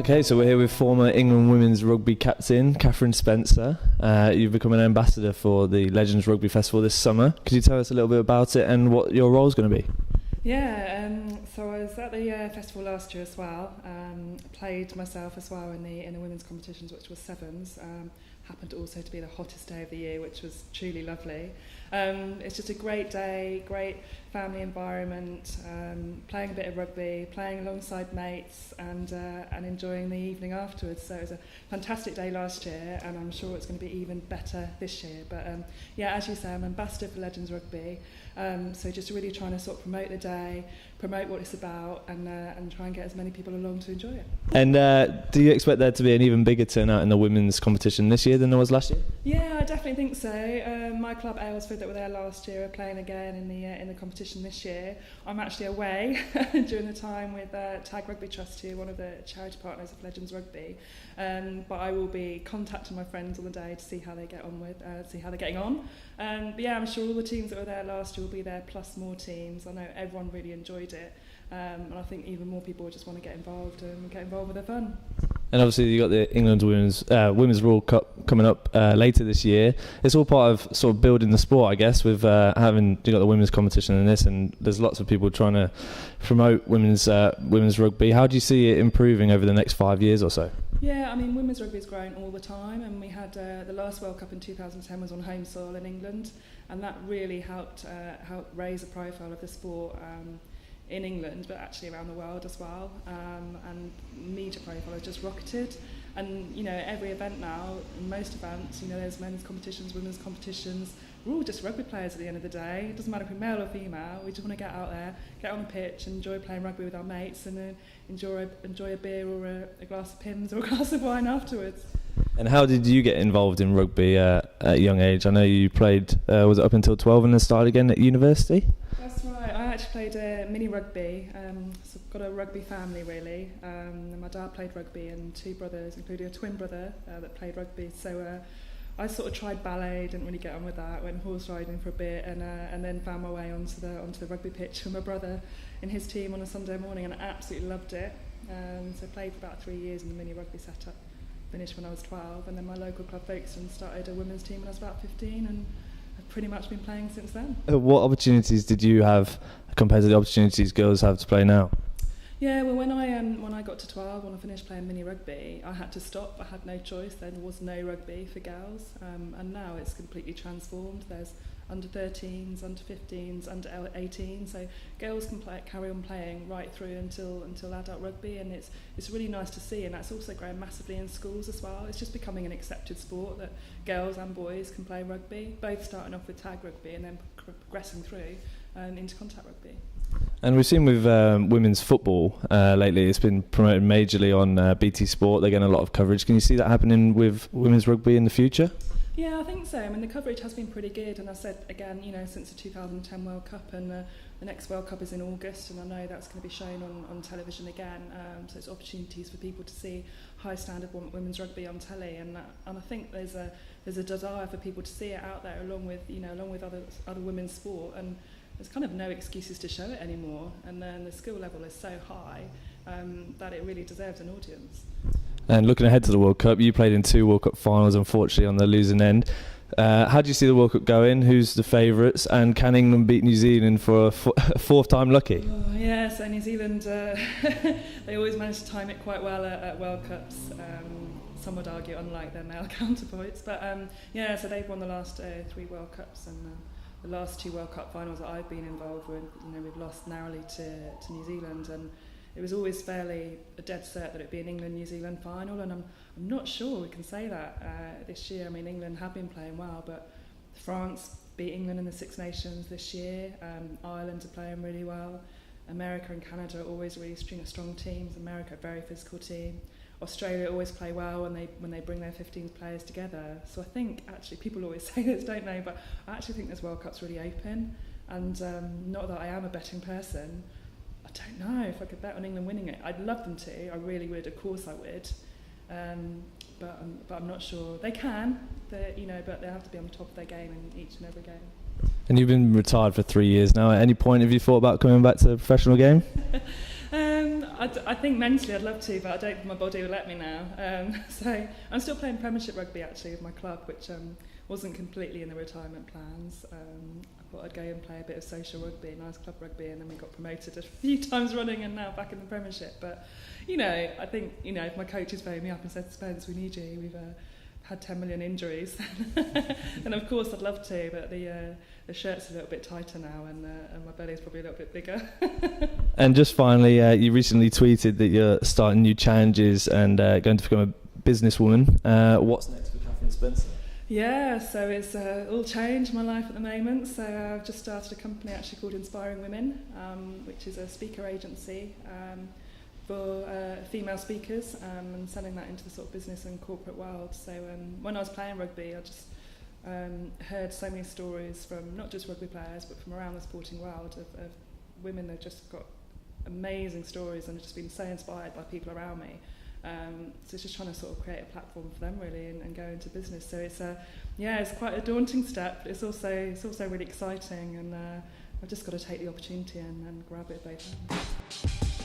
Okay, so we're here with former England women's rugby captain Catherine Spencer. You've become an ambassador for the Legends Rugby Festival this summer. Could you tell us a little bit about it and what your role is going to be? Yeah, so I was at the festival last year as well. Played myself as well in the women's competitions, which was sevens. Happened also to be the hottest day of the year, which was truly lovely. It's just a great day, great family environment, playing a bit of rugby, playing alongside mates and enjoying the evening afterwards. So it was a fantastic day last year and I'm sure it's going to be even better this year. But yeah, as you say, I'm ambassador for Legends Rugby. So just really trying to sort of promote the day, promote what it's about and try and get as many people along to enjoy it. And do you expect there to be an even bigger turnout in the women's competition this year than there was last year? Yeah, I definitely think so. My club Aylesford that were there last year are playing again in the competition this year. I'm actually away during the time with Tag Rugby Trust, who are one of the charity partners of Legends Rugby. But I will be contacting my friends on the day to see how they get on see how they're getting on. But yeah, I'm sure all the teams that were there last year will be there, plus more teams. I know everyone really enjoyed it. And I think even more people just want to get involved with the fun. And obviously you got the England Women's World Cup coming up later this year. It's all part of sort of building the sport, I guess, with having you got the women's competition in this, and there's lots of people trying to promote women's rugby. How do you see it improving over the next 5 years or so? Yeah, I mean, women's rugby is growing all the time, and we had the last World Cup in 2010 was on home soil in England, and that really helped raise the profile of the sport in England, but actually around the world as well. And media profile has just rocketed. And, you know, every event now, most events, you know, there's men's competitions, women's competitions. We're all just rugby players at the end of the day. It doesn't matter if we're male or female. We just want to get out there, get on the pitch, enjoy playing rugby with our mates, and enjoy a beer or a glass of Pimm's or a glass of wine afterwards. And how did you get involved in rugby at a young age? I know you played, was it up until 12 and then started again at university? That's right. I actually played mini rugby. So I've got a rugby family really. And my dad played rugby and two brothers, including a twin brother that played rugby. So I sort of tried ballet, didn't really get on with that. Went horse riding for a bit and then found my way onto the rugby pitch with my brother in his team on a Sunday morning, and I absolutely loved it. So I played for about 3 years in the mini rugby setup. Finished when I was 12, and then my local club Folkestone started a women's team when I was about 15, and I've pretty much been playing since then. What opportunities did you have compared to the opportunities girls have to play now? Yeah, well, when I got to 12, when I finished playing mini rugby, I had to stop. I had no choice. There was no rugby for girls, and now it's completely transformed. There's under 13s, under 15s, under 18s, so girls can carry on playing right through until adult rugby, and it's really nice to see, and that's also growing massively in schools as well. It's just becoming an accepted sport that girls and boys can play rugby, both starting off with tag rugby and then progressing through into contact rugby. And we've seen with women's football lately, it's been promoted majorly on BT Sport. They're getting a lot of coverage. Can you see that happening with women's rugby in the future? Yeah, I think so. I mean, the coverage has been pretty good, and I said again, you know, since the 2010 World Cup, and the next World Cup is in August, and I know that's going to be shown on television again. So it's opportunities for people to see high standard women's rugby on telly, and I think there's a desire for people to see it out there, along with other women's sport, and there's kind of no excuses to show it anymore. And then the skill level is so high that it really deserves an audience. And looking ahead to the World Cup, you played in 2 World Cup finals, unfortunately, on the losing end. How do you see the World Cup going? Who's the favourites? And can England beat New Zealand for a fourth time lucky? Oh, yeah, so New Zealand, they always manage to time it quite well at World Cups. Some would argue, unlike their male counterparts. But yeah, so they've won the last 3 World Cups, and the last 2 World Cup finals that I've been involved with, you know, we've lost narrowly to New Zealand, and it was always fairly a dead cert that it'd be an England-New Zealand final, and I'm not sure we can say that this year. I mean, England have been playing well, but France beat England in the Six Nations this year. Ireland are playing really well. America and Canada are always really strong teams. America, a very physical team. Australia always play well when they bring their 15 players together. So I think, actually, people always say this, don't they? But I actually think this World Cup's really open, and not that I am a betting person, I don't know if I could bet on England winning it. I'd love them to. I really would. Of course I would. But I'm not sure. They can, but they have to be on top of their game in each and every game. And you've been retired for 3 years now. At any point have you thought about coming back to the professional game? I think mentally I'd love to, but I don't think my body will let me now. So I'm still playing Premiership rugby actually with my club, which wasn't completely in the retirement plans. I thought I'd go and play a bit of social rugby, nice club rugby, and then we got promoted a few times running and now back in the Premiership. But, I think, if my coach is phoning me up and said, Spence, we need you, we've had 10 million injuries, and of course I'd love to, but the shirt's a little bit tighter now, and my belly's probably a little bit bigger. And just finally, you recently tweeted that you're starting new challenges and going to become a businesswoman. What's next for Catherine Spencer? Yeah, so it's all changed my life at the moment. So I've just started a company actually called Inspiring Women, which is a speaker agency for female speakers, and selling that into the sort of business and corporate world. So when I was playing rugby, I just heard so many stories from not just rugby players, but from around the sporting world of women that just got amazing stories and have just been so inspired by people around me. So it's just trying to sort of create a platform for them really and go into business. So it's it's quite a daunting step, but it's also really exciting, and I've just got to take the opportunity and grab it both hands.